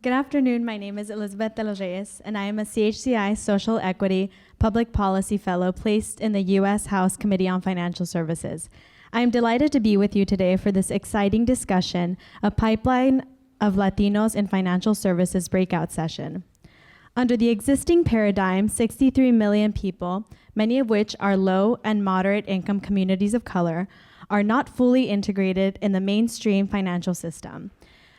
Good afternoon. My name is Elizabeth de los Reyes, and I am a CHCI Social Equity Public Policy Fellow placed in the U.S. House Committee on Financial Services. I am delighted to be with you today for this exciting discussion, a pipeline of Latinos in financial services breakout session. Under the existing paradigm, 63 million people, many of which are low and moderate income communities of color, are not fully integrated in the mainstream financial system.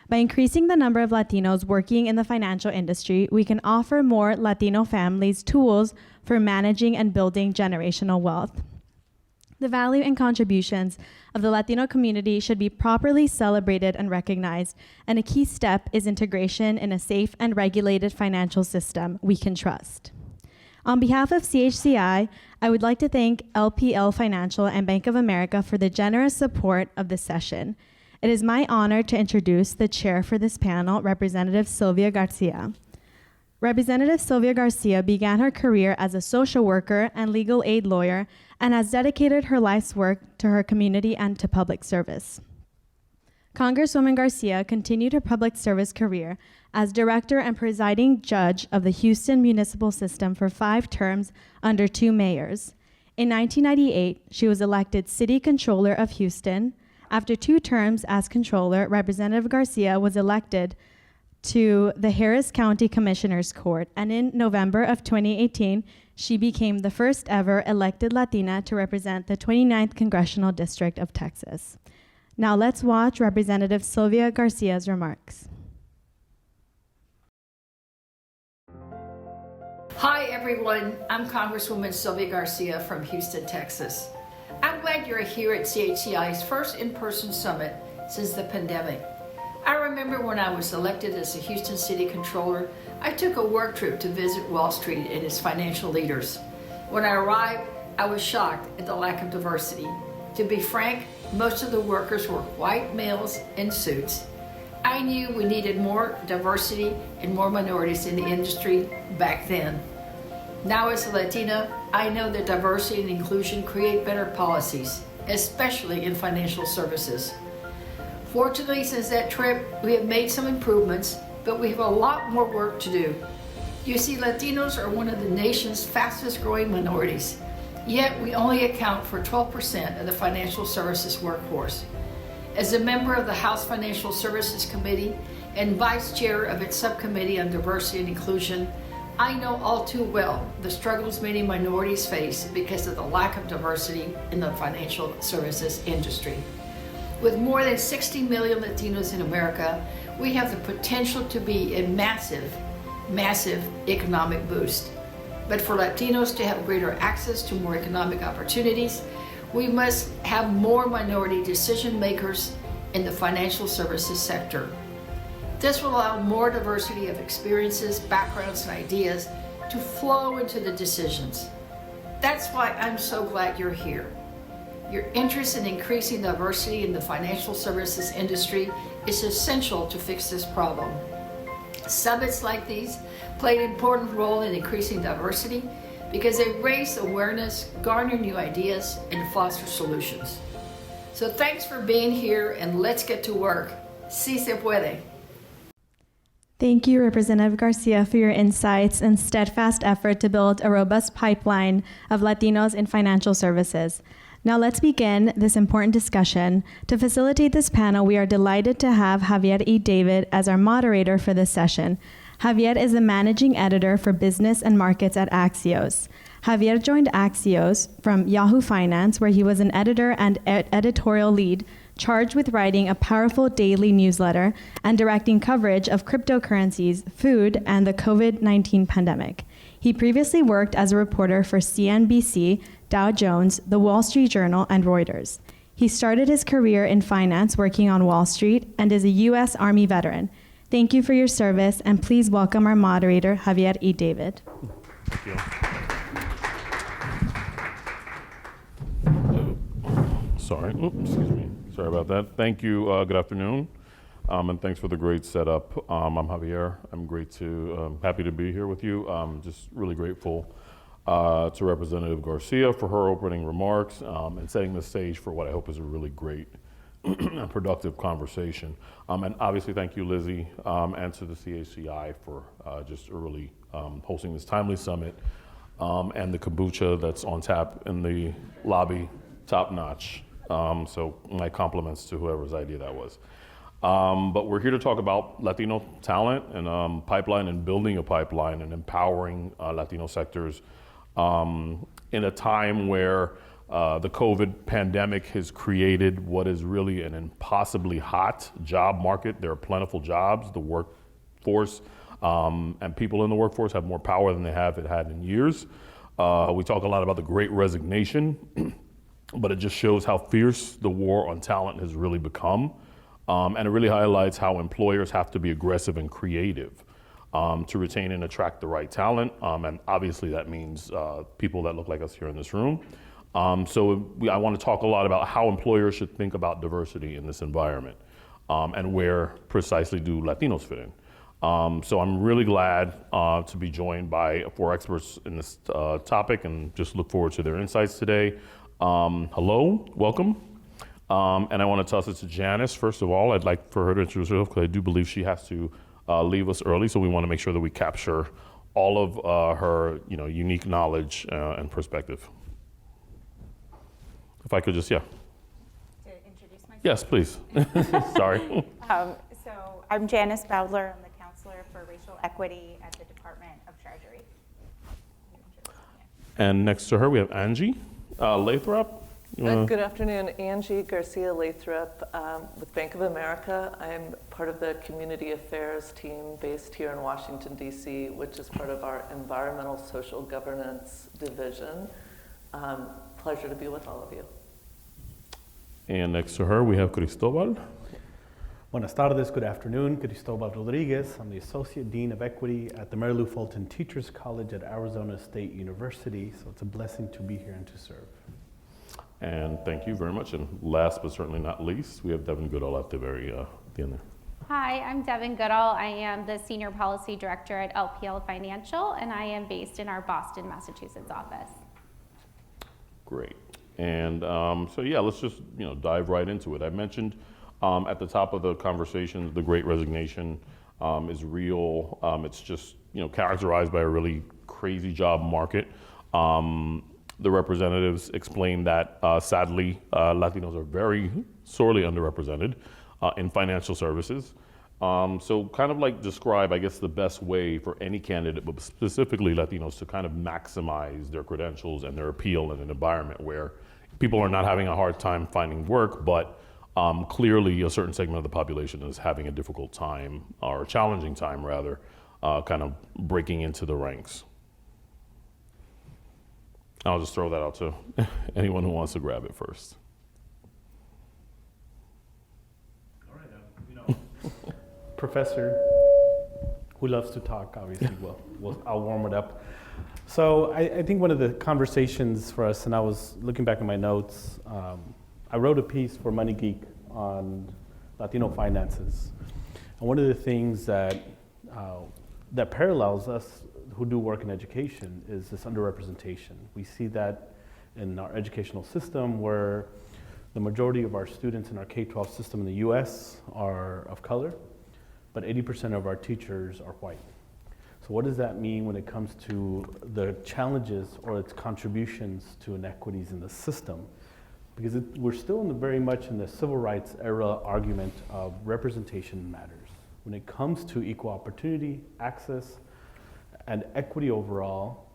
By increasing the number of Latinos working in the financial industry, we can offer more Latino families tools for managing and building generational wealth. The value and contributions of the Latino community should be properly celebrated and recognized, and a key step is integration in a safe and regulated financial system we can trust. On behalf of CHCI, I would like to thank LPL Financial and Bank of America for the generous support of this session. It is my honor to introduce the chair for this panel, Representative Sylvia Garcia. Representative Sylvia Garcia began her career as a social worker and legal aid lawyer and has dedicated her life's work to her community and to public service. Congresswoman Garcia continued her public service career as director and presiding judge of the Houston municipal system for 5 terms under 2 mayors. In 1998, she was elected city controller of Houston. After 2 terms as controller, Representative Garcia was elected to the Harris County Commissioners Court, and in November of 2018, she became the first ever elected Latina to represent the 29th Congressional District of Texas. Now let's watch Representative Sylvia Garcia's remarks. Hi everyone, I'm Congresswoman Sylvia Garcia from Houston, Texas. I'm glad you're here at CHCI's first in-person summit since the pandemic. I remember when I was elected as the Houston City Controller, I took a work trip to visit Wall Street and its financial leaders. When I arrived, I was shocked at the lack of diversity. To be frank, most of the workers were white males in suits. I knew we needed more diversity and more minorities in the industry back then. Now as a Latina, I know that diversity and inclusion create better policies, especially in financial services. Fortunately, since that trip, we have made some improvements, but we have a lot more work to do. You see, Latinos are one of the nation's fastest growing minorities, yet we only account for 12% of the financial services workforce. As a member of the House Financial Services Committee and vice chair of its subcommittee on diversity and inclusion, I know all too well the struggles many minorities face because of the lack of diversity in the financial services industry. With more than 60 million Latinos in America, we have the potential to be a massive, massive economic boost. But for Latinos to have greater access to more economic opportunities, we must have more minority decision makers in the financial services sector. This will allow more diversity of experiences, backgrounds, and ideas to flow into the decisions. That's why I'm so glad you're here. Your interest in increasing diversity in the financial services industry is essential to fix this problem. Summits like these play an important role in increasing diversity because they raise awareness, garner new ideas, and foster solutions. So thanks for being here, and let's get to work. Si se puede. Thank you, Representative Garcia, for your insights and steadfast effort to build a robust pipeline of Latinos in financial services. Now let's begin this important discussion. To facilitate this panel, we are delighted to have Javier E. David as our moderator for this session. Javier is the managing editor for business and markets at Axios. Javier joined Axios from Yahoo Finance, where he was an editor and editorial lead, charged with writing a powerful daily newsletter and directing coverage of cryptocurrencies, food, and the COVID-19 pandemic. He previously worked as a reporter for CNBC, Dow Jones, The Wall Street Journal, and Reuters. He started his career in finance working on Wall Street and is a U.S. Army veteran. Thank you for your service, and please welcome our moderator, Javier E. David. Thank you. Sorry, excuse me. Sorry about that. Thank you. Good afternoon, and thanks for the great setup. I'm Javier. I'm happy to be here with you. Just really grateful to Representative Garcia for her opening remarks and setting the stage for what I hope is a really great a productive conversation. And obviously, thank you, Lizzie, and to the CHCI for just early hosting this timely summit, and the kombucha that's on tap in the lobby, top notch. So my compliments to whoever's idea that was. But we're here to talk about Latino talent and pipeline and building a pipeline and empowering Latino sectors in a time where the COVID pandemic has created what is really an impossibly hot job market. There are plentiful jobs. The workforce and people in the workforce have more power than they have had in years. We talk a lot about the Great Resignation, but it just shows how fierce the war on talent has really become. And it really highlights how employers have to be aggressive and creative to retain and attract the right talent. And obviously that means people that look like us here in this room. I want to talk a lot about how employers should think about diversity in this environment, and where precisely do Latinos fit in. So I'm really glad to be joined by 4 experts in this topic, and just look forward to their insights today. Hello, welcome. And I want to toss it to Janice. First of all, I'd like for her to introduce herself, because I do believe she has to leave us early, so we want to make sure that we capture all of her unique knowledge and perspective. If I could just, To introduce myself? Yes, please. Sorry. So I'm Janice Bowdler. I'm the counselor for racial equity at the Department of Treasury. And next to her, we have Angie Lathrop. Good afternoon, Angie Garcia Lathrop with Bank of America. I'm part of the Community Affairs team based here in Washington, D.C., which is part of our Environmental Social Governance Division. Pleasure to be with all of you. And next to her, we have Cristobal. Buenas tardes, good afternoon. Cristobal Rodriguez. I'm the Associate Dean of Equity at the Mary Lou Fulton Teachers College at Arizona State University. So it's a blessing to be here and to serve. And thank you very much. And last but certainly not least, we have Devin Goodall at the end there. Hi, I'm Devin Goodall. I am the Senior Policy Director at LPL Financial, and I am based in our Boston, Massachusetts office. Great. And let's just dive right into it. I mentioned at the top of the conversation, the Great Resignation is real. It's just characterized by a really crazy job market. The representatives explained that sadly, Latinos are very sorely underrepresented in financial services. So kind of like describe, I guess, the best way for any candidate, but specifically Latinos, to kind of maximize their credentials and their appeal in an environment where people are not having a hard time finding work, but clearly a certain segment of the population is having a difficult time, or a challenging time rather, kind of breaking into the ranks. I'll just throw that out to anyone who wants to grab it first. All right, Professor, who loves to talk, obviously, I'll warm it up. So I think one of the conversations for us, and I was looking back at my notes, I wrote a piece for Money Geek on Latino finances. And one of the things that parallels us who do work in education is this underrepresentation. We see that in our educational system, where the majority of our students in our K-12 system in the US are of color, but 80% of our teachers are white. So what does that mean when it comes to the challenges or its contributions to inequities in the system? Because we're still very much in the civil rights era argument of representation matters. When it comes to equal opportunity, access, and equity overall,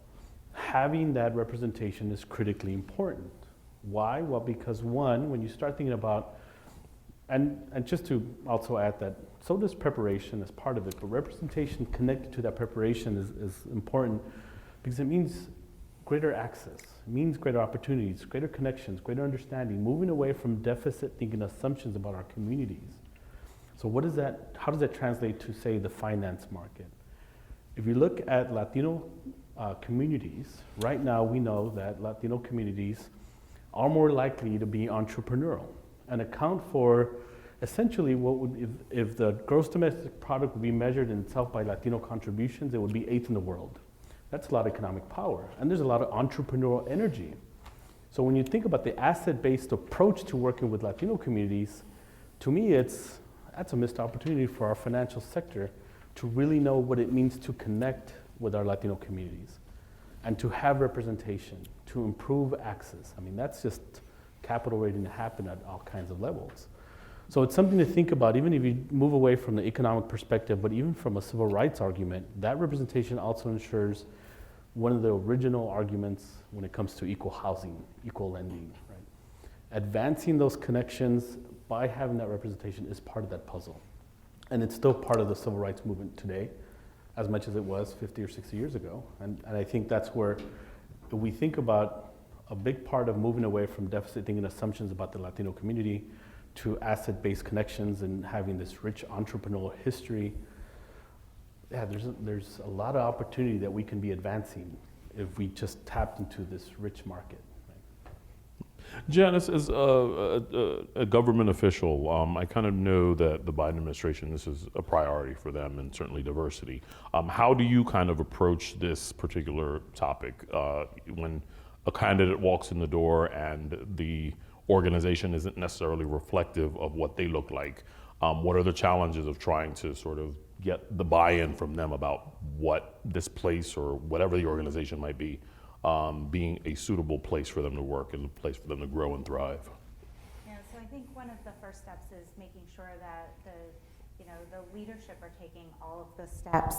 having that representation is critically important. Why? Well, because one, when you start thinking about, and just to also add that, so does preparation as part of it, but representation connected to that preparation is important, because it means greater access, it means greater opportunities, greater connections, greater understanding, moving away from deficit thinking assumptions about our communities. So how does that translate to, say, the finance market? If you look at Latino communities, right now we know that Latino communities are more likely to be entrepreneurial and account for essentially what would, if the gross domestic product would be measured in itself by Latino contributions, it would be 8th in the world. That's a lot of economic power, and there's a lot of entrepreneurial energy. So when you think about the asset-based approach to working with Latino communities, To me, that's a missed opportunity for our financial sector to really know what it means to connect with our Latino communities and to have representation, to improve access. I mean, that's just capital waiting to happen at all kinds of levels. So it's something to think about, even if you move away from the economic perspective, but even from a civil rights argument, that representation also ensures one of the original arguments when it comes to equal housing, equal lending, right? Advancing those connections by having that representation is part of that puzzle. And it's still part of the civil rights movement today, as much as it was 50 or 60 years ago. And I think that's where we think about a big part of moving away from deficit thinking assumptions about the Latino community to asset-based connections and having this rich entrepreneurial history. Yeah, there's a lot of opportunity that we can be advancing if we just tapped into this rich market. Janice, as a government official, I kind of know that the Biden administration, this is a priority for them, and certainly diversity. How do you kind of approach this particular topic when a candidate walks in the door and the organization isn't necessarily reflective of what they look like? What are the challenges of trying to sort of get the buy-in from them about what this place or whatever the organization might be, being a suitable place for them to work and a place for them to grow and thrive? Yeah, so I think one of the first steps is making sure that the leadership are taking all of the steps.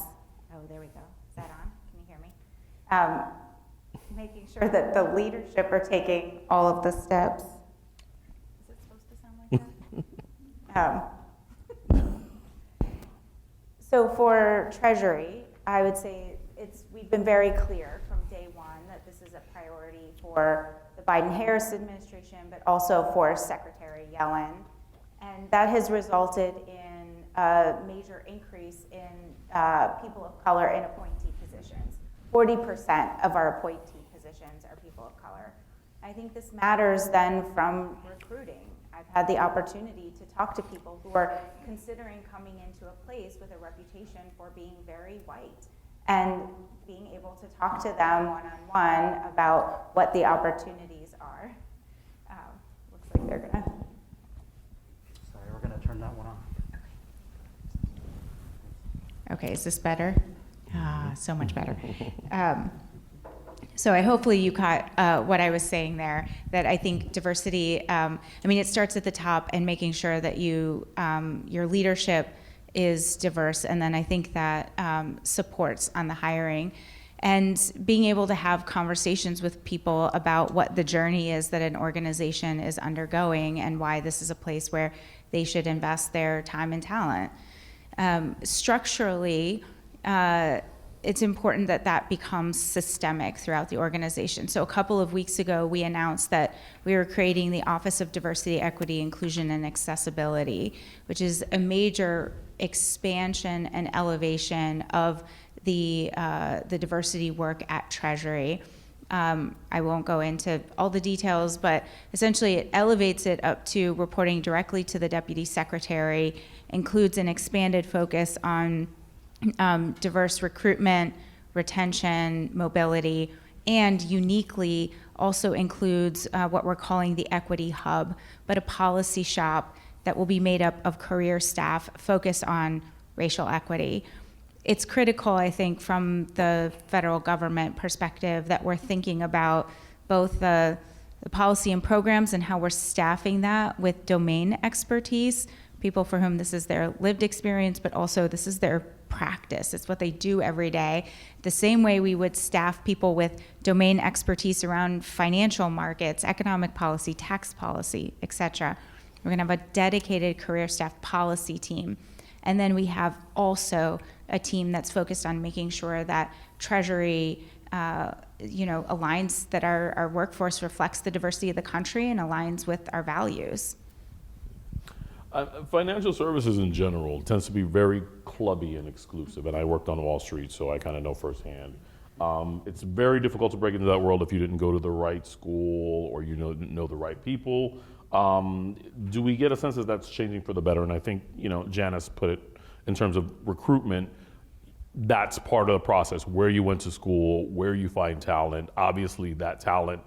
Oh, there we go. Is that on? Can you hear me? Making sure that the leadership are taking all of the steps. Is it supposed to sound like that? So for Treasury, I would say we've been very clear from day one that this is a priority for the Biden-Harris administration, but also for Secretary Yellen. And that has resulted in a major increase in people of color in appointee positions. 40% of our appointee positions are people of color. I think this matters then from recruiting. I've had the opportunity to talk to people who are considering coming into a place with a reputation for being very white and being able to talk to them one-on-one about what the opportunities are. Looks like they're gonna. Sorry, we're gonna turn that one off. Okay, is this better? So much better. So hopefully you caught what I was saying there, that I think diversity, it starts at the top and making sure that your leadership is diverse, and then I think that supports on the hiring. And being able to have conversations with people about what the journey is that an organization is undergoing and why this is a place where they should invest their time and talent. Structurally, it's important that that becomes systemic throughout the organization. So a couple of weeks ago, we announced that we were creating the Office of Diversity, Equity, Inclusion, and Accessibility, which is a major expansion and elevation of the diversity work at Treasury. I won't go into all the details, but essentially it elevates it up to reporting directly to the Deputy Secretary, includes an expanded focus on diverse recruitment, retention, mobility, and uniquely also includes what we're calling the Equity Hub, but a policy shop that will be made up of career staff focused on racial equity. It's critical, I think, from the federal government perspective that we're thinking about both the policy and programs and how we're staffing that with domain expertise, people for whom this is their lived experience, but also this is their practice. It's what they do every day. The same way we would staff people with domain expertise around financial markets, economic policy, tax policy, et cetera. We're gonna have a dedicated career staff policy team. And then we have also a team that's focused on making sure that Treasury aligns, that our workforce reflects the diversity of the country and aligns with our values. Financial services in general tends to be very clubby and exclusive, and I worked on Wall Street, so I kind of know firsthand. It's very difficult to break into that world if you didn't go to the right school or know the right people. Do we get a sense that that's changing for the better? And I think Janice put it in terms of recruitment. That's part of the process. Where you went to school, where you find talent. Obviously, that talent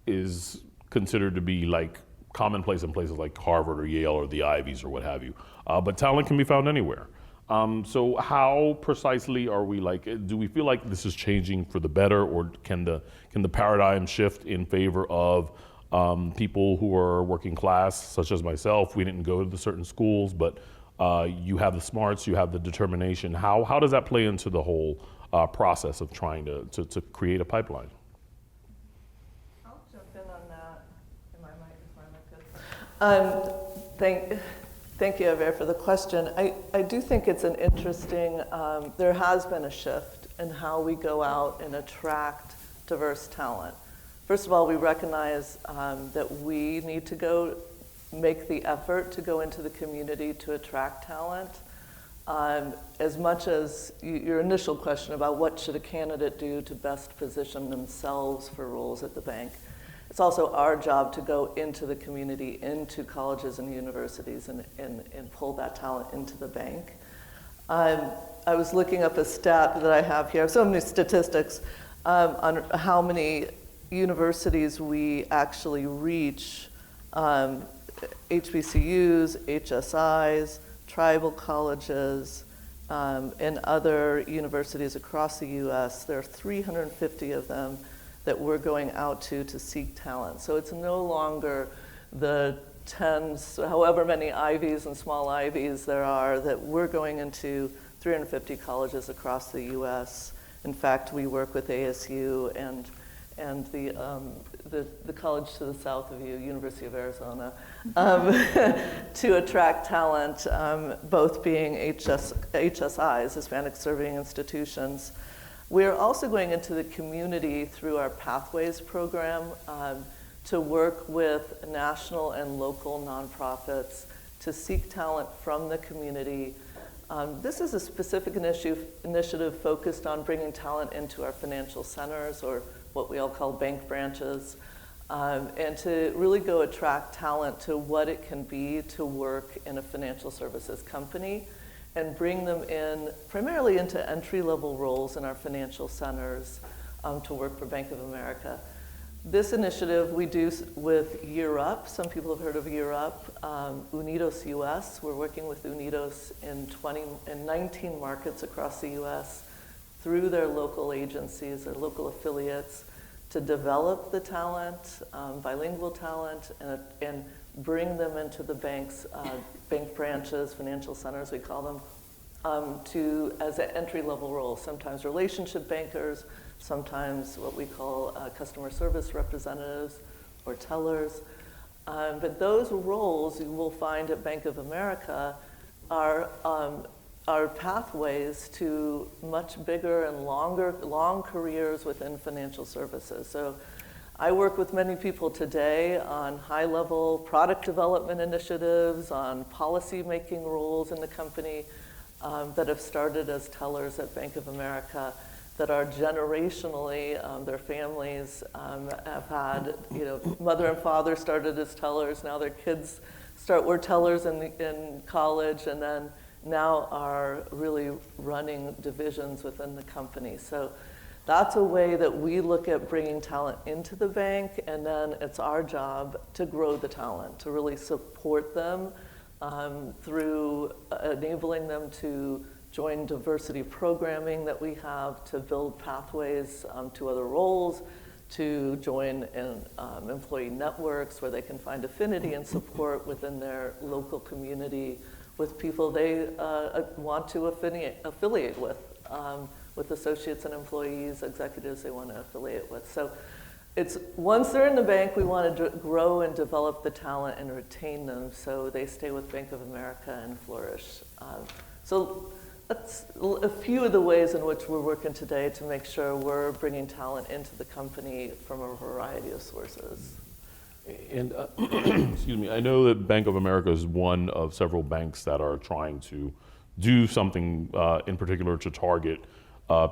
is considered to be like commonplace in places like Harvard or Yale or the Ivies or what have you. But talent can be found anywhere. So how precisely are we do we feel like this is changing for the better, or can the paradigm shift in favor of people who are working class, such as myself? We didn't go to the certain schools, but you have the smarts, you have the determination. How does that play into the whole process of trying to create a pipeline? I'll jump in on that. Is my mic good? Thank you, Javier, for the question. I do think it's an interesting, there has been a shift in how we go out and attract diverse talent. First of all, we recognize that we need to go make the effort to go into the community to attract talent. As much as your initial question about what should a candidate do to best position themselves for roles at the bank, it's also our job to go into the community, into colleges and universities, and pull that talent into the bank. I was looking up a stat that I have here, so many statistics, on how many universities we actually reach, HBCUs, HSIs, tribal colleges, and other universities across the US. There are 350 of them that we're going out to seek talent. So it's no longer the tens, however many Ivies and small Ivies there are, that we're going into 350 colleges across the US. In fact, we work with ASU and the college to the south of you, University of Arizona, to attract talent, both being HSIs, Hispanic Serving Institutions. We're also going into the community through our Pathways program to work with national and local nonprofits to seek talent from the community. This is a specific initiative focused on bringing talent into our financial centers, or what we all call bank branches, and to really go attract talent to what it can be to work in a financial services company, and bring them in primarily into entry-level roles in our financial centers to work for Bank of America. This initiative we do with Year Up. Some people have heard of Year Up. Unidos US, we're working with Unidos in 19 markets across the US through their local agencies, their local affiliates, to develop the talent, bilingual talent, and bring them into the banks, bank branches, financial centers, we call them, as an entry-level role. Sometimes relationship bankers, sometimes what we call customer service representatives or tellers. But those roles you will find at Bank of America are pathways to much bigger and long careers within financial services. So I work with many people today on high-level product development initiatives, on policy-making roles in the company that have started as tellers at Bank of America, that are generationally, their families have had, mother and father started as tellers, now their kids were tellers in college, and then now are really running divisions within the company. So that's a way that we look at bringing talent into the bank, and then it's our job to grow the talent, to really support them through enabling them to join diversity programming that we have, to build pathways to other roles, to join in employee networks where they can find affinity and support within their local community with people they want to affiliate with associates and employees, executives they want to affiliate with. So it's once they're in the bank, we want to grow and develop the talent and retain them so they stay with Bank of America and flourish. So that's a few of the ways in which we're working today to make sure we're bringing talent into the company from a variety of sources. And excuse me, I know that Bank of America is one of several banks that are trying to do something in particular to target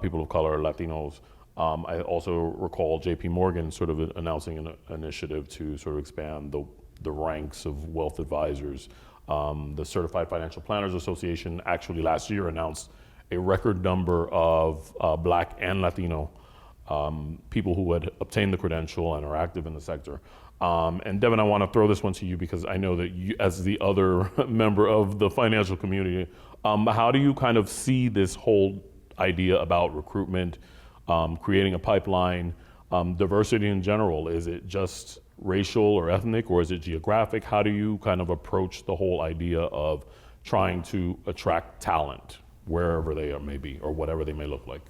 people of color, Latinos. I also recall JP Morgan sort of announcing an initiative to sort of expand the ranks of wealth advisors. The Certified Financial Planners Association actually last year announced a record number of Black and Latino people who had obtained the credential and are active in the sector. And Devin, I want to throw this one to you because I know that you, as the other member of the financial community, how do you kind of see this whole idea about recruitment, creating a pipeline, diversity in general? Is it just racial or ethnic, or is it geographic? How do you kind of approach the whole idea of trying to attract talent wherever they are may be, or whatever they may look like?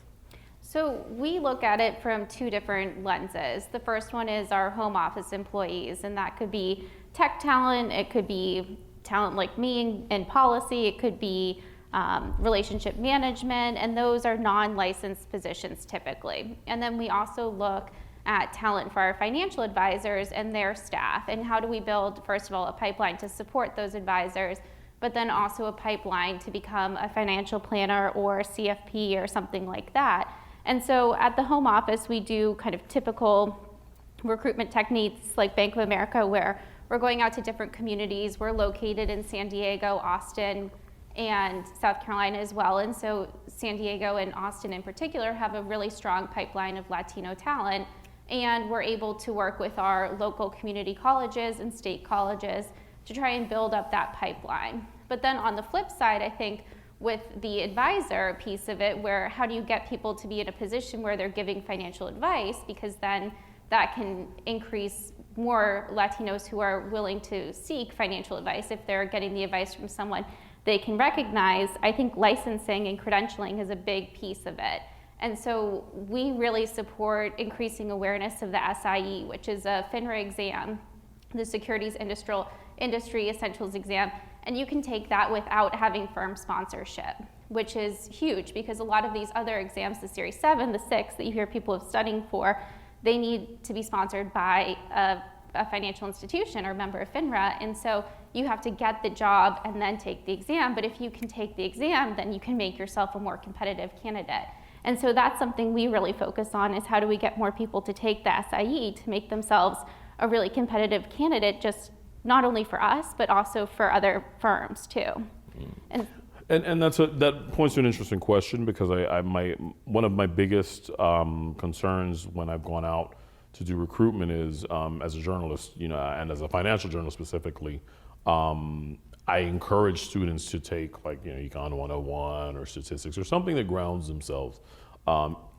So we look at it from two different lenses. The first one is our home office employees, and that could be tech talent, it could be talent like me in policy, it could be relationship management, and those are non-licensed positions typically. And then we also look at talent for our financial advisors and their staff, and how do we build, first of all, a pipeline to support those advisors, but then also a pipeline to become a financial planner or CFP or something like that. And so at the home office, we do kind of typical recruitment techniques like Bank of America, where we're going out to different communities. We're located in San Diego, Austin, and South Carolina as well. And so San Diego and Austin in particular have a really strong pipeline of Latino talent. And we're able to work with our local community colleges and state colleges to try and build up that pipeline. But then on the flip side, I think with the advisor piece of it, where how do you get people to be in a position where they're giving financial advice, because then that can increase more Latinos who are willing to seek financial advice if they're getting the advice from someone they can recognize. I think licensing and credentialing is a big piece of it. And so we really support increasing awareness of the SIE, which is a FINRA exam, the Securities Industry Essentials exam. And you can take that without having firm sponsorship, which is huge because a lot of these other exams, the Series 7, the 6 that you hear people studying for, they need to be sponsored by a financial institution or member of FINRA. And so you have to get the job and then take the exam. But if you can take the exam, then you can make yourself a more competitive candidate. And so that's something we really focus on, is how do we get more people to take the SIE to make themselves a really competitive candidate, just not only for us, but also for other firms too. And that points to an interesting question, because one of my biggest concerns when I've gone out to do recruitment is, as a journalist, and as a financial journalist specifically, I encourage students to take like Econ 101 or statistics or something that grounds themselves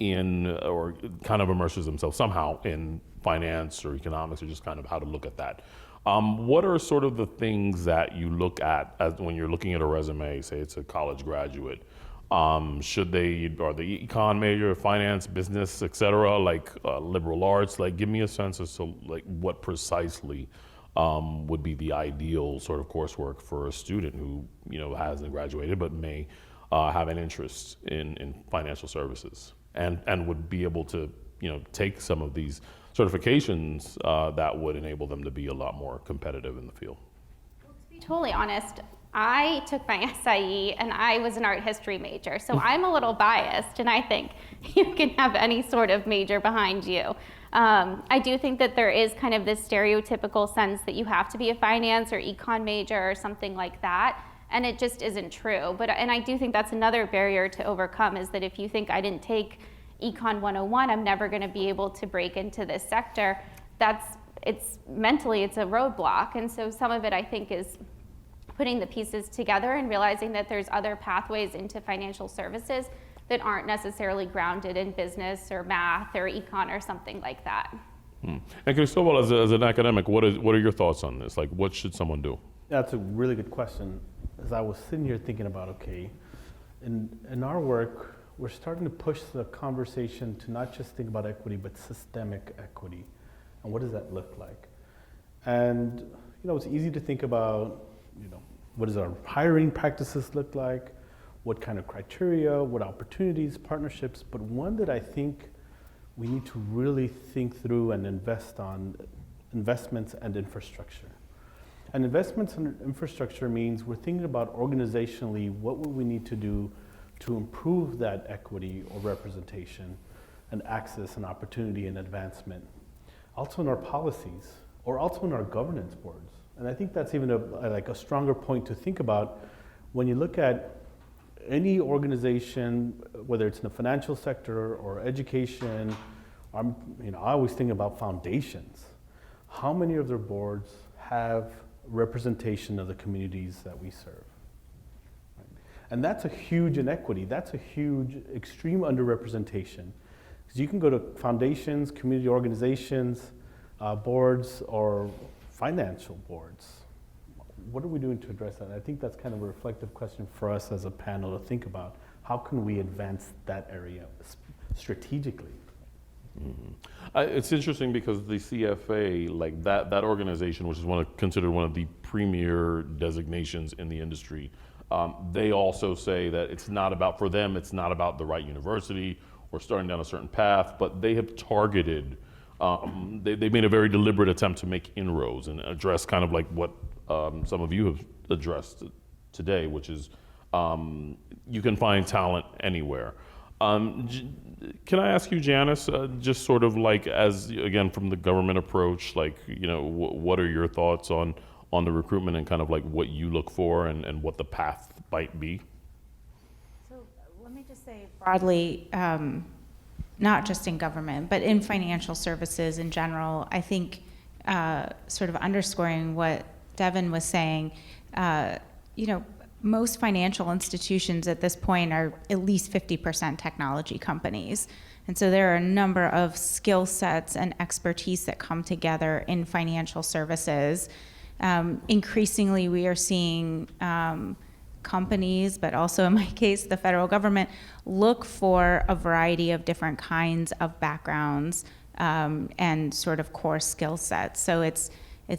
in, or kind of immerses themselves somehow in finance or economics, or just kind of how to look at that. What are sort of the things that you look at when you're looking at a resume, say it's a college graduate? Are the econ major, finance, business, et cetera, like liberal arts? Like, give me a sense as to like what precisely would be the ideal sort of coursework for a student who hasn't graduated but may have an interest in financial services and would be able to take some of these certifications that would enable them to be a lot more competitive in the field. Well, to be totally honest, I took my SIE and I was an art history major, so I'm a little biased, and I think you can have any sort of major behind you. I do think that there is kind of this stereotypical sense that you have to be a finance or econ major or something like that, and it just isn't true. And I do think that's another barrier to overcome, is that if you think I didn't take Econ 101, I'm never going to be able to break into this sector. Mentally, it's a roadblock. And so some of it, I think, is putting the pieces together and realizing that there's other pathways into financial services that aren't necessarily grounded in business or math or econ or something like that. And Cristobal, as an academic, what are your thoughts on this? Like, what should someone do? That's a really good question. As I was sitting here thinking about, okay, in our work, we're starting to push the conversation to not just think about equity, but systemic equity. And what does that look like? And, it's easy to think about, what does our hiring practices look like? What kind of criteria, what opportunities, partnerships, but one that I think we need to really think through and invest on, investments and infrastructure. And investments in infrastructure means we're thinking about organizationally, what will we need to do to improve that equity or representation and access and opportunity and advancement. Also in our policies, or also in our governance boards. And I think that's even a stronger point to think about when you look at any organization, whether it's in the financial sector or education. I always think about foundations. how many of their boards have representation of the communities that we serve? Right? And that's a huge inequity. That's a huge, extreme underrepresentation. Because you can go to foundations, community organizations, boards, or financial boards. What are we doing to address that? I think that's kind of a reflective question for us as a panel to think about. How can we advance that area strategically? It's interesting because the CFA, like that organization, which is considered one of the premier designations in the industry, they also say that it's not about, for them, it's not about the right university or starting down a certain path, but they have targeted, they made a very deliberate attempt to make inroads and address kind of like what some of you have addressed today, which is you can find talent anywhere. Can I ask you, Janice, just sort of like as, again, from the government approach, like, you know, what are your thoughts on the recruitment and kind of like what you look for and what the path might be? So let me just say broadly, not just in government, but in financial services in general, I think sort of underscoring what Devin was saying, you know, most financial institutions at this point are at least 50% technology companies. And so there are a number of skill sets and expertise that come together in financial services. Increasingly, we are seeing companies, but also in my case, the federal government, look for a variety of different kinds of backgrounds and sort of core skill sets. So it's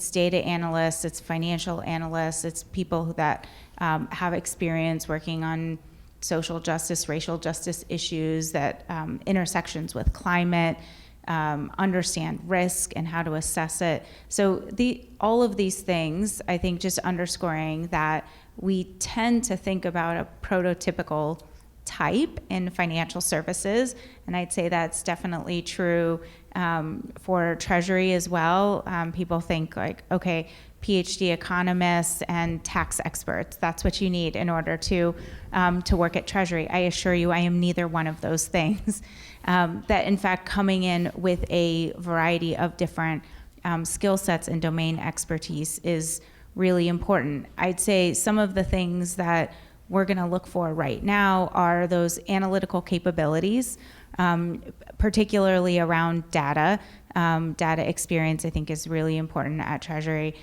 data analysts, it's financial analysts, it's people that have experience working on social justice, racial justice issues, that intersections with climate, understand risk and how to assess it. So all of these things, I think, just underscoring that we tend to think about a prototypical type in financial services, and I'd say that's definitely true for Treasury as well. People think like, okay, PhD economists and tax experts, that's what you need in order to work at Treasury. I assure you, I am neither one of those things. That in fact, coming in with a variety of different skill sets and domain expertise is really important. I'd say some of the things that we're going to look for right now are those analytical capabilities, particularly around data. Data experience, I think, is really important at Treasury.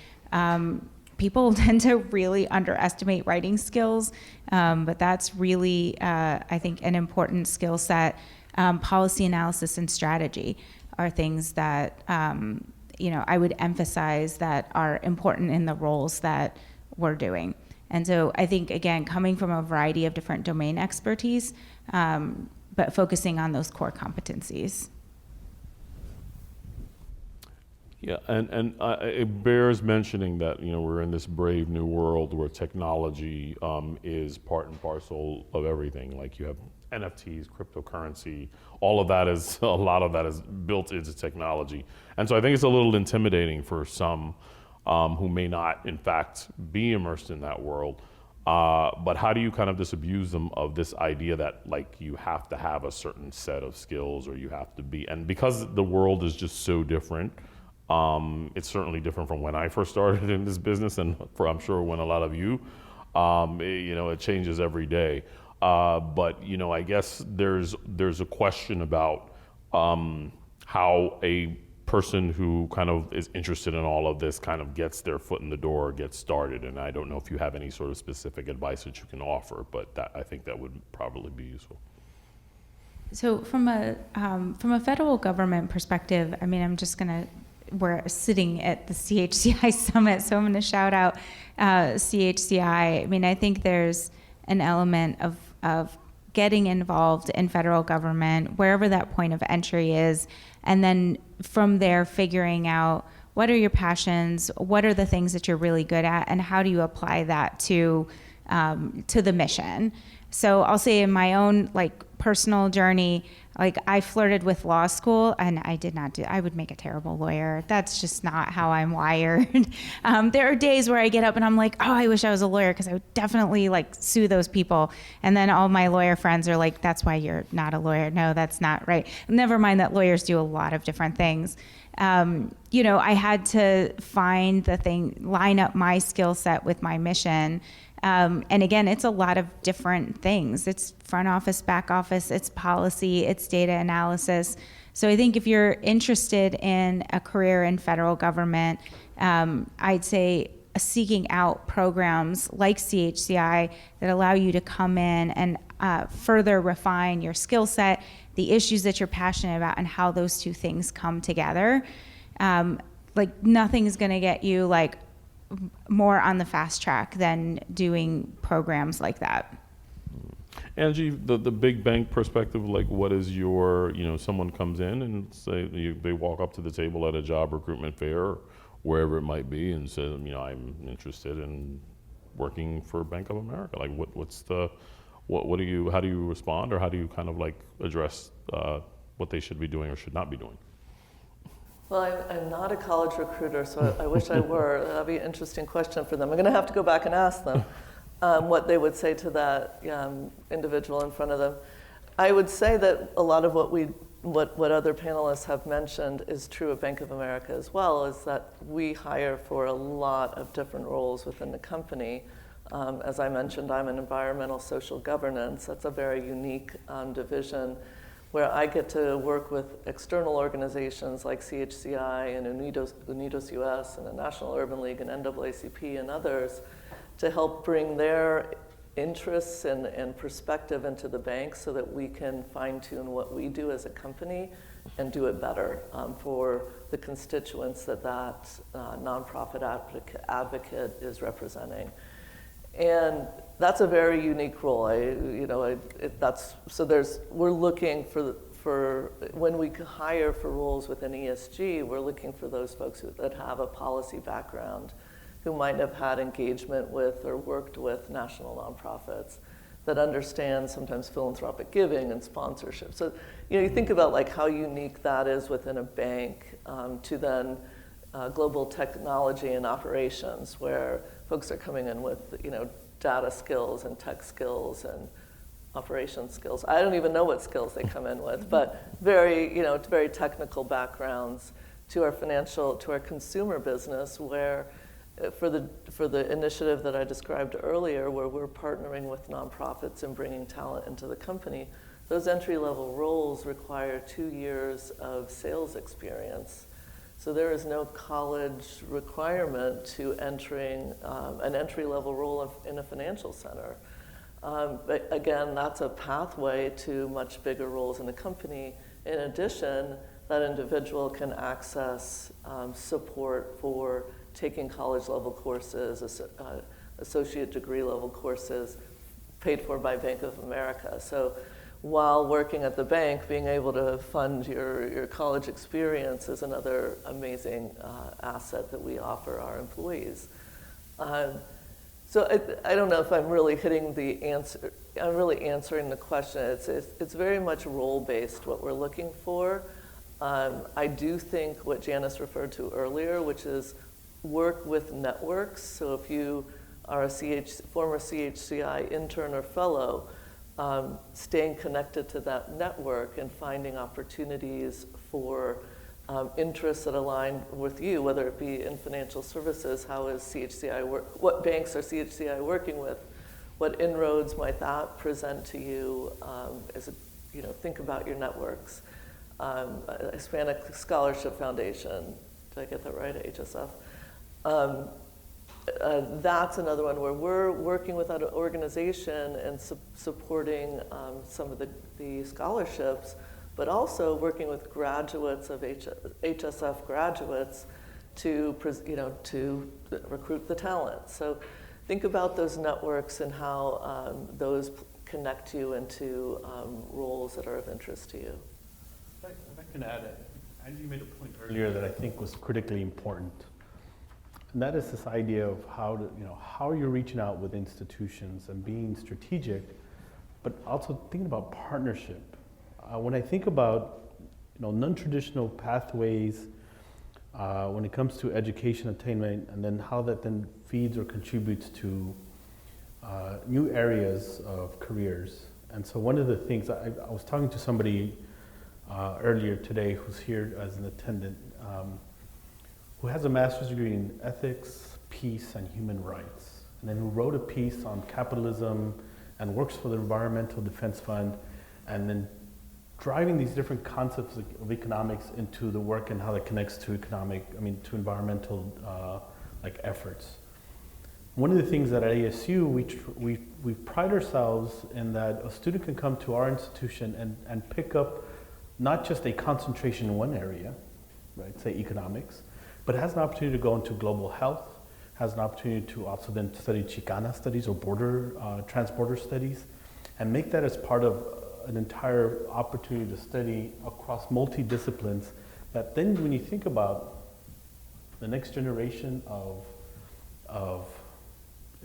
People tend to really underestimate writing skills, but that's really, I think, an important skill set. Policy analysis and strategy are things that I would emphasize that are important in the roles that we're doing. And so I think, again, coming from a variety of different domain expertise, but focusing on those core competencies. Yeah, and it bears mentioning that, we're in this brave new world where technology is part and parcel of everything. Like you have NFTs, cryptocurrency, a lot of that is built into technology. And so I think it's a little intimidating for some who may not, in fact, be immersed in that world. But how do you kind of disabuse them of this idea that like you have to have a certain set of skills or you have to be, and because the world is just so different, it's certainly different from when I first started in this business, and I'm sure when a lot of you, it changes every day. But I guess there's a question about how a person who kind of is interested in all of this kind of gets their foot in the door, gets started. And I don't know if you have any sort of specific advice that you can offer, but I think that would probably be useful. So from a federal government perspective, I mean, we're sitting at the CHCI Summit, so I'm going to shout out CHCI. I mean, I think there's an element of getting involved in federal government, wherever that point of entry is, and then from there figuring out what are your passions, what are the things that you're really good at, and how do you apply that to the mission. So I'll say in my own personal journey, I flirted with law school, and I would make a terrible lawyer. That's just not how I'm wired. There are days where I get up and I'm like, oh, I wish I was a lawyer, because I would definitely sue those people. And then all my lawyer friends are like, that's why you're not a lawyer. No, that's not right. Never mind that lawyers do a lot of different things. I had to find line up my skill set with my mission. And again, it's a lot of different things. It's front office, back office, it's policy, it's data analysis. So I think if you're interested in a career in federal government, I'd say seeking out programs like CHCI that allow you to come in and further refine your skill set, the issues that you're passionate about, and how those two things come together. Nothing's going to get you more on the fast track than doing programs like that. Angie, the big bank perspective, what is your, someone comes in and say they walk up to the table at a job recruitment fair, or wherever it might be, and say, I'm interested in working for Bank of America. How do you respond, or how do you kind of address what they should be doing or should not be doing? Well, I'm not a college recruiter, so I wish I were. That'd be an interesting question for them. I'm going to have to go back and ask them what they would say to that individual in front of them. I would say that a lot of what other panelists have mentioned is true of Bank of America as well, is that we hire for a lot of different roles within the company. As I mentioned, I'm in environmental social governance. That's a very unique division where I get to work with external organizations like CHCI and Unidos US and the National Urban League and NAACP and others to help bring their interests and perspective into the bank so that we can fine-tune what we do as a company and do it better for the constituents that nonprofit advocate is representing. And that's a very unique role. We're looking for when we hire for roles within ESG, we're looking for those folks that have a policy background, who might have had engagement with or worked with national nonprofits, that understand sometimes philanthropic giving and sponsorship. So you think about how unique that is within a bank to then global technology and operations, where folks are coming in with data skills and tech skills and operations skills. I don't even know what skills they come in with, but very technical backgrounds to our consumer business, where for the initiative that I described earlier, where we're partnering with nonprofits and bringing talent into the company, those entry-level roles require 2 years of sales experience. So there is no college requirement to entering an entry-level role in a financial center. But again, that's a pathway to much bigger roles in the company. In addition, that individual can access support for taking college-level courses, associate degree-level courses paid for by Bank of America. So while working at the bank, being able to fund your college experience is another amazing asset that we offer our employees. So I don't know if I'm really hitting the answer. I'm really answering the question. It's very much role-based what we're looking for. I do think what Janice referred to earlier, which is work with networks. So if you are a former CHCI intern or fellow, staying connected to that network and finding opportunities for interests that align with you, whether it be in financial services, how is CHCI work, what banks are CHCI working with, what inroads might that present to you, think about your networks. Hispanic Scholarship Foundation, did I get that right, HSF? That's another one where we're working with an organization and supporting some of the scholarships, but also working with graduates of HSF graduates to recruit the talent. So think about those networks and how those connect you into roles that are of interest to you. If I can add, Angie made a point earlier that I think was critically important. And that is this idea of how you're reaching out with institutions and being strategic, but also thinking about partnership. When I think about non-traditional pathways when it comes to education attainment, and then how that then feeds or contributes to new areas of careers. And so one of the things, I was talking to somebody earlier today who's here as an attendant, who has a master's degree in ethics, peace, and human rights, and then who wrote a piece on capitalism and works for the Environmental Defense Fund, and then driving these different concepts of economics into the work and how that connects to to environmental efforts. One of the things that at ASU, we pride ourselves in that a student can come to our institution and pick up not just a concentration in one area, right, say economics, but has an opportunity to go into global health, has an opportunity to also then study Chicana studies or transborder studies, and make that as part of an entire opportunity to study across multidisciplines, that then when you think about the next generation of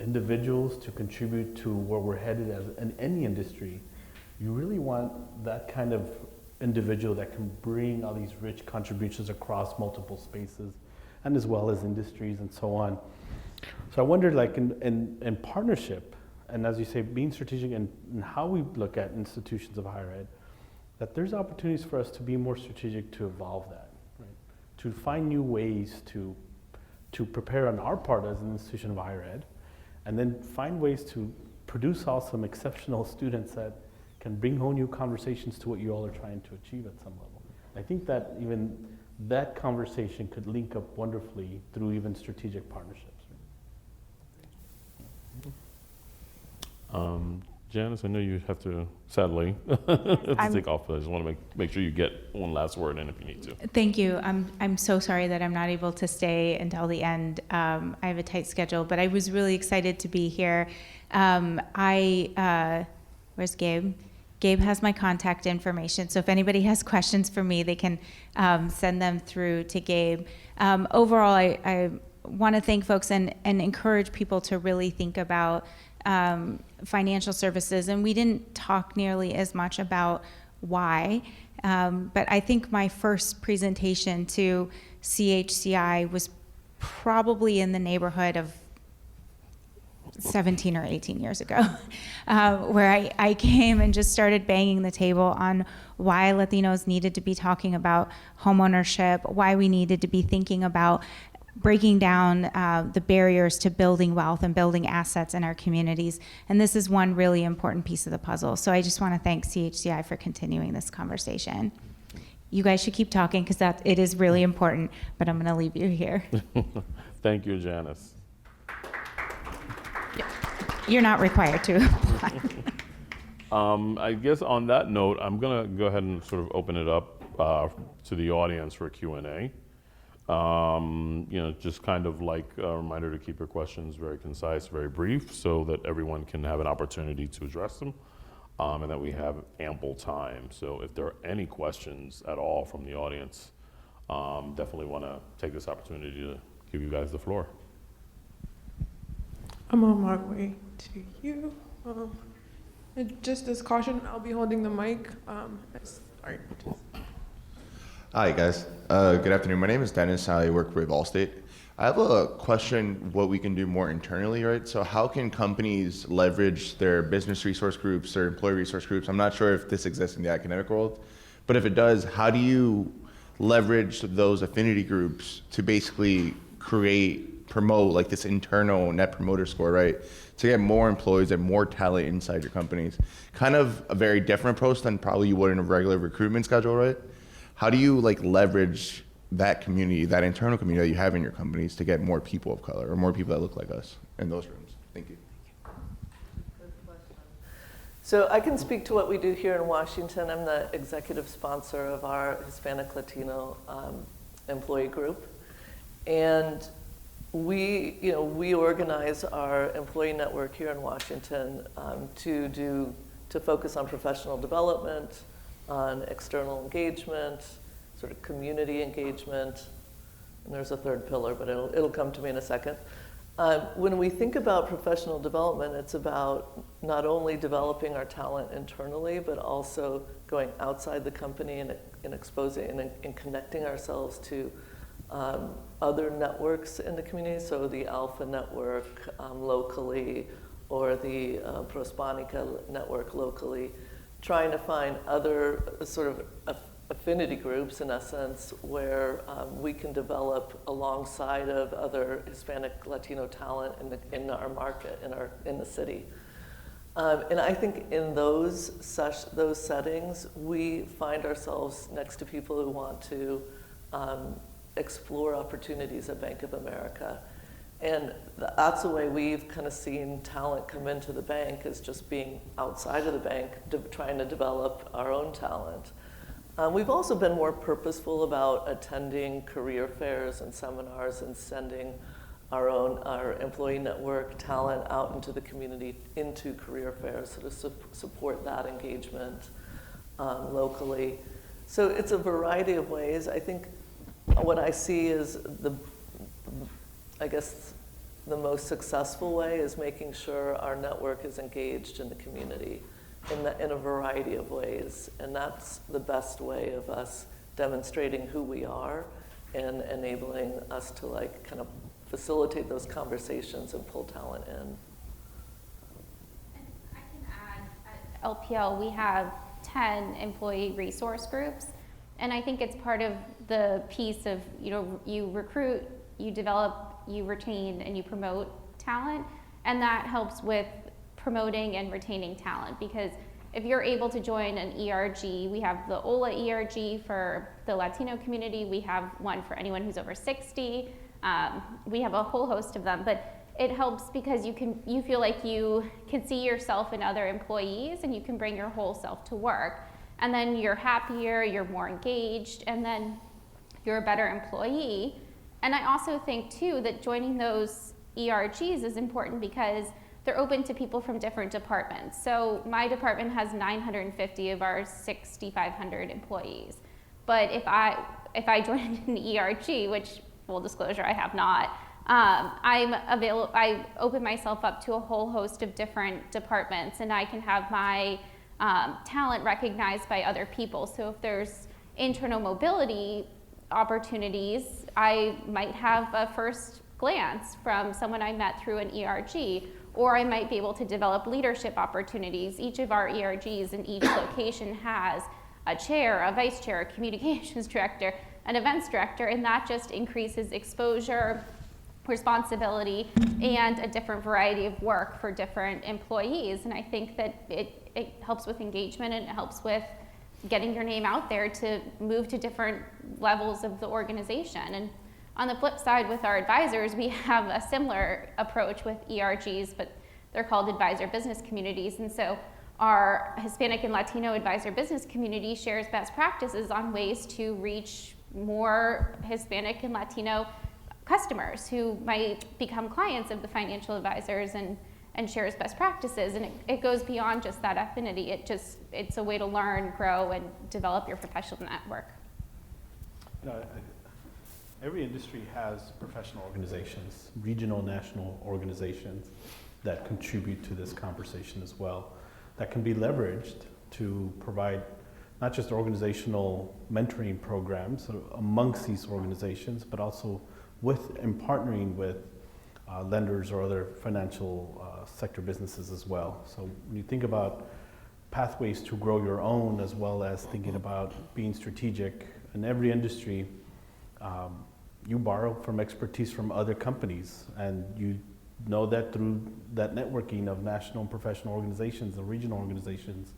individuals to contribute to where we're headed as in any industry, you really want that kind of individual that can bring all these rich contributions across multiple spaces and as well as industries and so on. So I wondered, like in partnership, and as you say, being strategic in how we look at institutions of higher ed, that there's opportunities for us to be more strategic to evolve that, right? To find new ways to prepare on our part as an institution of higher ed, and then find ways to produce awesome, exceptional students that can bring whole new conversations to what you all are trying to achieve at some level. I think that even that conversation could link up wonderfully through even strategic partnerships. Janice, I know you have to, sadly, to take off. I just want to make sure you get one last word in if you need to. Thank you. I'm so sorry that I'm not able to stay until the end. I have a tight schedule, but I was really excited to be here. Where's Gabe? Gabe has my contact information, so if anybody has questions for me, they can send them through to Gabe. Overall, I want to thank folks and encourage people to really think about financial services, and we didn't talk nearly as much about why, but I think my first presentation to CHCI was probably in the neighborhood of 17 or 18 years ago, where I came and just started banging the table on why Latinos needed to be talking about homeownership, why we needed to be thinking about breaking down the barriers to building wealth and building assets in our communities. And this is one really important piece of the puzzle. So I just want to thank CHCI for continuing this conversation. You guys should keep talking because it is really important, but I'm going to leave you here. Thank you, Janice. You're not required to apply. I guess on that note, I'm going to go ahead and sort of open it up to the audience for Q&A. Just kind of like a reminder to keep your questions very concise, very brief, so that everyone can have an opportunity to address them, and that we have ample time. So if there are any questions at all from the audience, definitely want to take this opportunity to give you guys the floor. I'm on my way to you. And just as caution, I'll be holding the mic. Sorry. Hi guys, good afternoon. My name is Dennis. I work with Allstate. I have a question, what we can do more internally, right? So how can companies leverage their business resource groups or employee resource groups? I'm not sure if this exists in the academic world, but if it does, how do you leverage those affinity groups to basically promote like this internal net promoter score, right? To get more employees and more talent inside your companies. Kind of a very different approach than probably you would in a regular recruitment schedule, right? How do you like leverage that community, that internal community that you have in your companies to get more people of color or more people that look like us in those rooms? Thank you. Good question. So I can speak to what we do here in Washington. I'm the executive sponsor of our Hispanic Latino employee group. And we organize our employee network here in Washington to focus on professional development, on external engagement, sort of community engagement, and there's a third pillar, but it'll come to me in a second. When we think about professional development, it's about not only developing our talent internally, but also going outside the company and exposing and connecting ourselves to other networks in the community, so the Alpha Network locally, or the Prosponica network locally, trying to find other sort of affinity groups, in essence, where we can develop alongside of other Hispanic Latino talent in our market, in the city. And I think in those settings, we find ourselves next to people who want to explore opportunities at Bank of America. And that's the way we've kind of seen talent come into the bank, is just being outside of the bank, trying to develop our own talent. We've also been more purposeful about attending career fairs and seminars and sending our employee network talent out into the community, into career fairs, so to support that engagement locally. So it's a variety of ways. I think what I see is the most successful way is making sure our network is engaged in the community in a variety of ways. And that's the best way of us demonstrating who we are and enabling us to kind of facilitate those conversations and pull talent in. I can add, at LPL, we have 10 employee resource groups. And I think it's part of the piece of, you recruit, you develop, you retain, and you promote talent. And that helps with promoting and retaining talent, because if you're able to join an ERG, we have the OLA ERG for the Latino community, we have one for anyone who's over 60, we have a whole host of them, but it helps because you feel like you can see yourself in other employees and you can bring your whole self to work. And then you're happier, you're more engaged, and then you're a better employee. And I also think too that joining those ERGs is important because they're open to people from different departments. So my department has 950 of our 6,500 employees. But if I join an ERG, which full disclosure, I have not, I open myself up to a whole host of different departments, and I can have my talent recognized by other people. So if there's internal mobility opportunities, I might have a first glance from someone I met through an ERG, or I might be able to develop leadership opportunities. Each of our ERGs in each location has a chair, a vice chair, a communications director, an events director, and that just increases exposure, responsibility, and a different variety of work for different employees. And I think that it helps with engagement, and it helps with getting your name out there to move to different levels of the organization. And on the flip side, with our advisors, we have a similar approach with ERGs, but they're called advisor business communities. And so our Hispanic and Latino advisor business community shares best practices on ways to reach more Hispanic and Latino customers who might become clients of the financial advisors, and shares best practices. And it goes beyond just that affinity. It's a way to learn, grow, and develop your professional network. Every industry has professional organizations, regional, national organizations that contribute to this conversation as well, that can be leveraged to provide not just organizational mentoring programs amongst these organizations, but also in partnering with lenders or other financial sector businesses as well. So when you think about pathways to grow your own, as well as thinking about being strategic in every industry, you borrow from expertise from other companies, and you know that through that networking of national and professional organizations and regional organizations,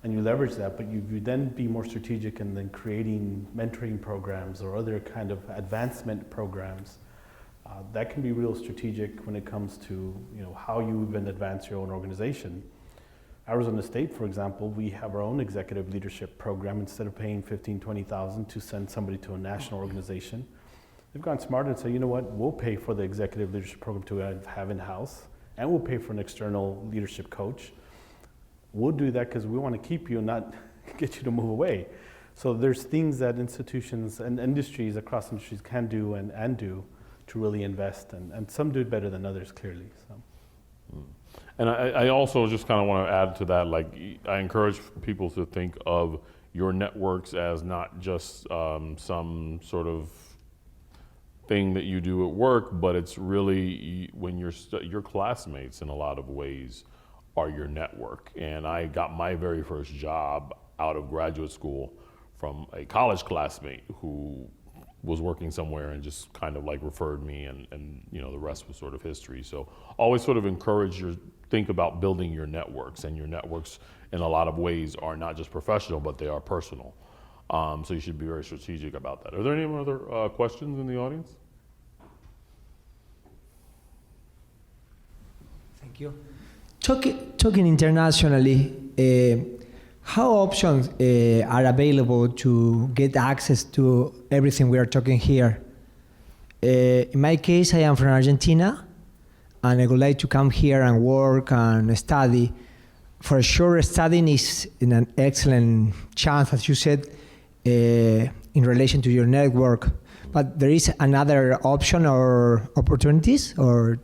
and you leverage that, but you then be more strategic in then creating mentoring programs or other kind of advancement programs. That can be real strategic when it comes to how you even advance your own organization. Arizona State, for example, we have our own executive leadership program. Instead of paying $15,000, $20,000 to send somebody to a national organization, they've gone smart and said, you know what, we'll pay for the executive leadership program to have in-house, and we'll pay for an external leadership coach. We'll do that because we want to keep you and not get you to move away. So there's things that institutions and industries across industries can do and do to really invest, and some do it better than others, clearly. So. And I also just kind of want to add to that, I encourage people to think of your networks as not just some sort of thing that you do at work, but it's really when your classmates in a lot of ways are your network. And I got my very first job out of graduate school from a college classmate who was working somewhere and just kind of like referred me, and you know, the rest was sort of history. So always sort of think about building your networks, and your networks in a lot of ways are not just professional, but they are personal. So you should be very strategic about that. Are there any other questions in the audience? Thank you. Talking internationally, how options are available to get access to everything we are talking here? In my case, I am from Argentina, and I would like to come here and work and study. For sure, studying is an excellent chance, as you said, in relation to your network. But there is another option or opportunities or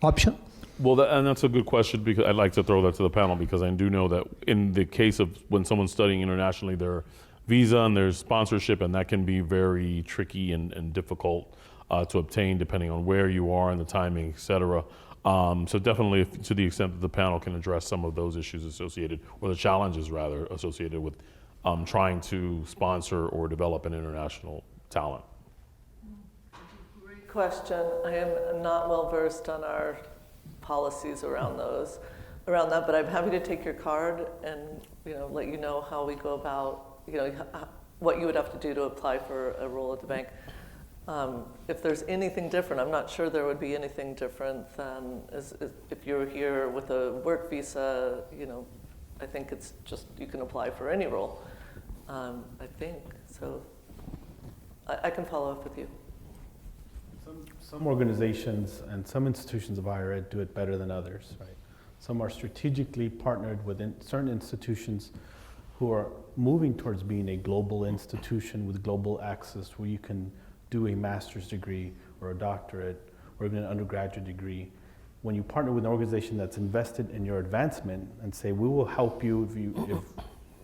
option? Well, and that's a good question, because I'd like to throw that to the panel, because I do know that in the case of when someone's studying internationally, there's visa and there's sponsorship, and that can be very tricky and difficult to obtain depending on where you are and the timing, et cetera. So definitely, to the extent that the panel can address some of those issues associated, or the challenges rather, associated with trying to sponsor or develop an international talent. Great question. I am not well versed on our policies around that, but I'm happy to take your card and let you know how we go about what you would have to do to apply for a role at the bank. If there's anything different, I'm not sure there would be anything different than if you're here with a work visa. I think it's just you can apply for any role. I think so. I can follow up with you. Some organizations and some institutions of higher ed do it better than others, right? Some are strategically partnered with certain institutions who are moving towards being a global institution with global access, where you can do a master's degree or a doctorate or even an undergraduate degree. When you partner with an organization that's invested in your advancement and say, we will help you,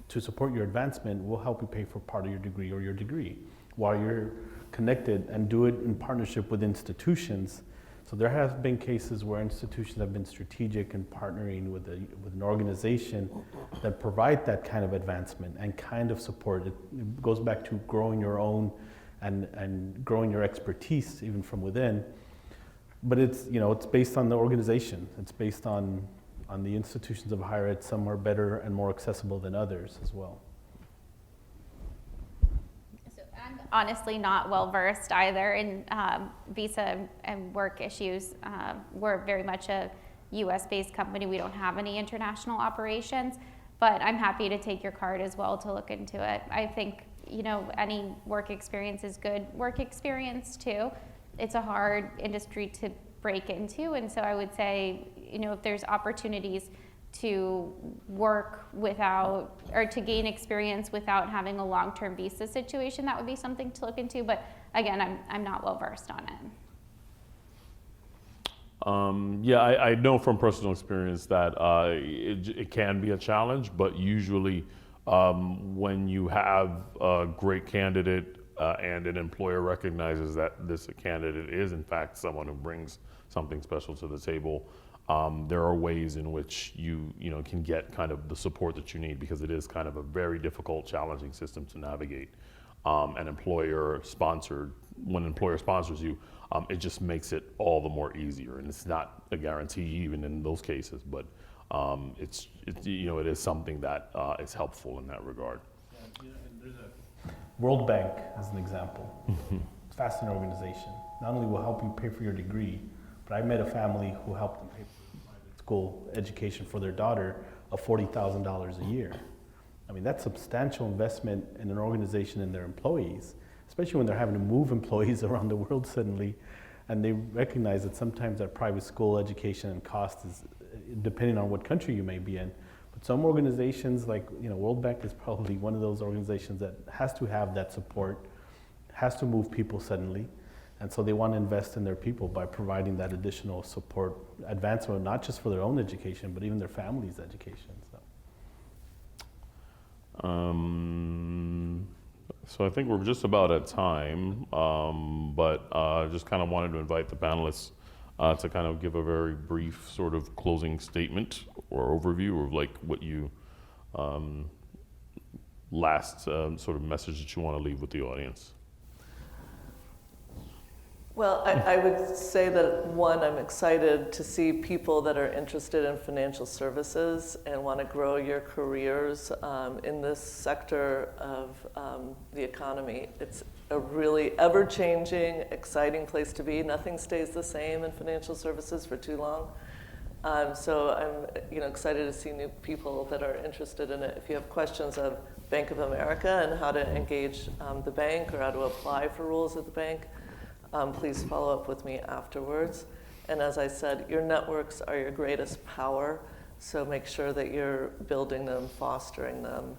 to support your advancement, we'll help you pay for part of your degree or your degree while you're connected, and do it in partnership with institutions. So there have been cases where institutions have been strategic in partnering with an organization that provide that kind of advancement and kind of support. It goes back to growing your own and growing your expertise even from within. But it's based on the organization. It's based on the institutions of higher ed. Some are better and more accessible than others as well. I'm honestly not well versed either in visa and work issues. We're very much a US based company. We don't have any international operations, but I'm happy to take your card as well to look into it. I think, any work experience is good work experience too. It's a hard industry to break into, and so I would say, if there's opportunities to work without, or to gain experience without having a long-term visa situation, that would be something to look into. But again, I'm not well versed on it. I know from personal experience that it can be a challenge, but usually when you have a great candidate and an employer recognizes that this candidate is in fact someone who brings something special to the table, there are ways in which you can get kind of the support that you need, because it is kind of a very difficult, challenging system to navigate. When an employer sponsors you, it just makes it all the more easier, and it's not a guarantee even in those cases, but it is something that is helpful in that regard. There's a World Bank as an example. It's a fascinating organization. Not only will help you pay for your degree, but I met a family who helped them pay for private school education for their daughter of $40,000 a year. I mean, that's substantial investment in an organization and their employees, especially when they're having to move employees around the world suddenly. And they recognize that sometimes that private school education and cost is depending on what country you may be in. But some organizations like, World Bank is probably one of those organizations that has to have that support, has to move people suddenly. And so they want to invest in their people by providing that additional support, advancement, not just for their own education, but even their family's education. So I think we're just about at time, but just kind of wanted to invite the panelists to kind of give a very brief sort of closing statement or overview of like what you last sort of message that you want to leave with the audience? Well, I would say that, one, I'm excited to see people that are interested in financial services and want to grow your careers in this sector of the economy. It's a really ever-changing, exciting place to be. Nothing stays the same in financial services for too long. So I'm excited to see new people that are interested in it. If you have questions of Bank of America and how to engage the bank or how to apply for rules at the bank, please follow up with me afterwards. And as I said, your networks are your greatest power, so make sure that you're building them, fostering them,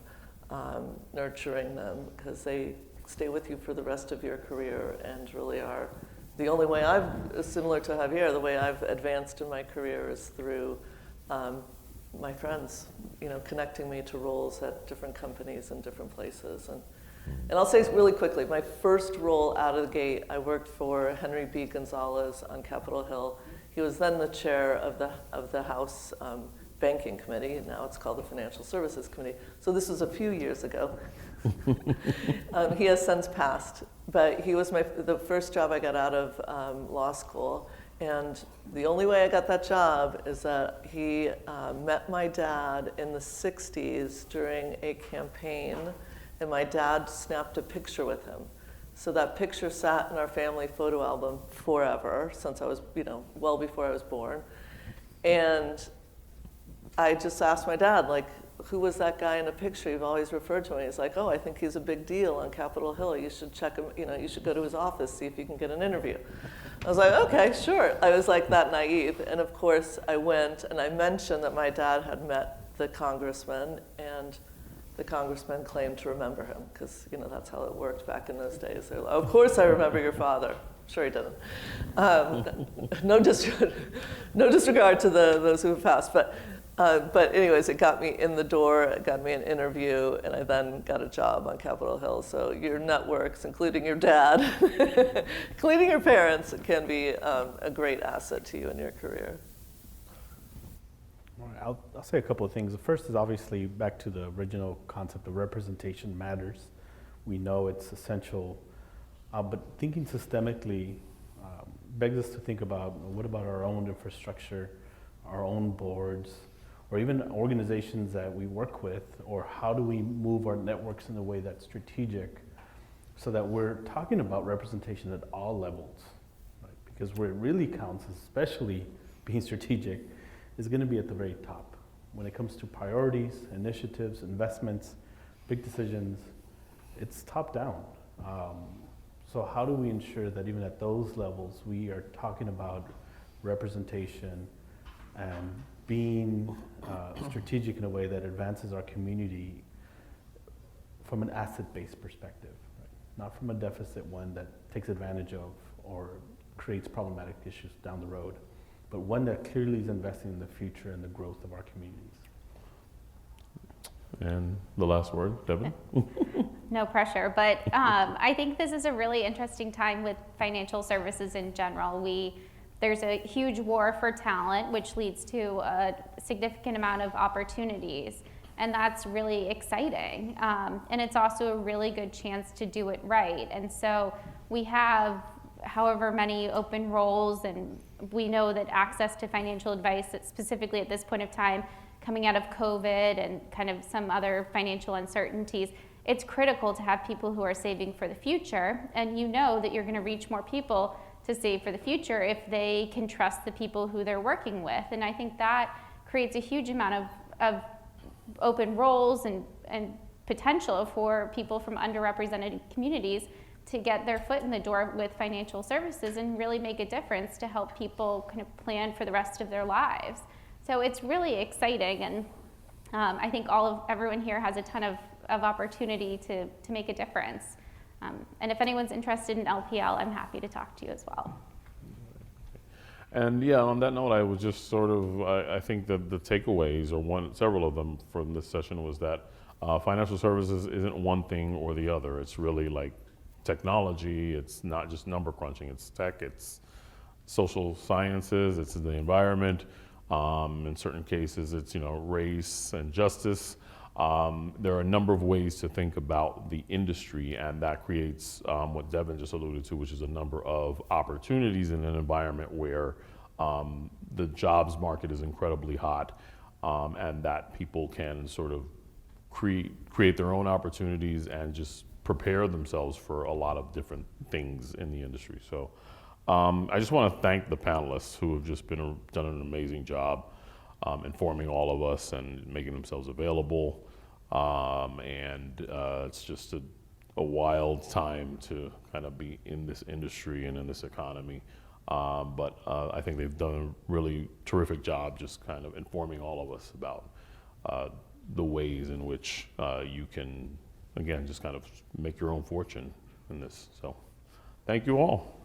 nurturing them, because they stay with you for the rest of your career and really are the only way similar to Javier, the way I've advanced in my career is through my friends, connecting me to roles at different companies and different places. And I'll say really quickly, my first role out of the gate, I worked for Henry B. Gonzalez on Capitol Hill. He was then the chair of the House Banking Committee, and now it's called the Financial Services Committee. So this was a few years ago. He has since passed, but he was the first job I got out of law school. And the only way I got that job is that he met my dad in the 60s during a campaign, and my dad snapped a picture with him. So that picture sat in our family photo album forever, since I was, well before I was born. And I just asked my dad, who was that guy in the picture you've always referred to? And he's like, oh, I think he's a big deal on Capitol Hill. You should check him, you should go to his office, see if you can get an interview. I was like, okay, sure. I was that naive. And of course, I went and I mentioned that my dad had met the congressman, and the congressman claimed to remember him, because that's how it worked back in those days. They're like, of course I remember your father. Sure he didn't. No disregard to those who have passed, but anyways, it got me in the door, it got me an interview, and I then got a job on Capitol Hill. So your networks, including your dad, including your parents, can be a great asset to you in your career. I'll say a couple of things. The first is obviously back to the original concept of representation matters. We know it's essential, but thinking systemically begs us to think about what about our own infrastructure, our own boards, or even organizations that we work with, or how do we move our networks in a way that's strategic so that we're talking about representation at all levels, right? Because where it really counts, especially being strategic, is going to be at the very top. When it comes to priorities, initiatives, investments, big decisions, it's top down. So how do we ensure that even at those levels, we are talking about representation and being strategic in a way that advances our community from an asset-based perspective, right? Not from a deficit one that takes advantage of or creates problematic issues down the road, but one that clearly is investing in the future and the growth of our communities. And the last word, Devin? No pressure, but I think this is a really interesting time with financial services in general. There's a huge war for talent, which leads to a significant amount of opportunities, and that's really exciting. And it's also a really good chance to do it right. And so we have however many open roles, and we know that access to financial advice, specifically at this point of time, coming out of COVID and kind of some other financial uncertainties, it's critical to have people who are saving for the future, and you know that you're going to reach more people to save for the future if they can trust the people who they're working with. And I think that creates a huge amount of open roles and potential for people from underrepresented communities to get their foot in the door with financial services and really make a difference to help people kind of plan for the rest of their lives. So it's really exciting, and I think everyone here has a ton of opportunity to make a difference. And if anyone's interested in LPL, I'm happy to talk to you as well. And yeah, on that note, I was just I think that the takeaways, or several of them from this session, was that financial services isn't one thing or the other. It's really like technology. It's not just number crunching. It's tech. It's social sciences. It's the environment. In certain cases, it's race and justice. There are a number of ways to think about the industry, and that creates what Devin just alluded to, which is a number of opportunities in an environment where the jobs market is incredibly hot, and that people can sort of create their own opportunities and just prepare themselves for a lot of different things in the industry. So I just want to thank the panelists who have just done an amazing job informing all of us and making themselves available. It's just a wild time to kind of be in this industry and in this economy. But I think they've done a really terrific job just kind of informing all of us about the ways in which you can, again, just kind of make your own fortune in this. So thank you all.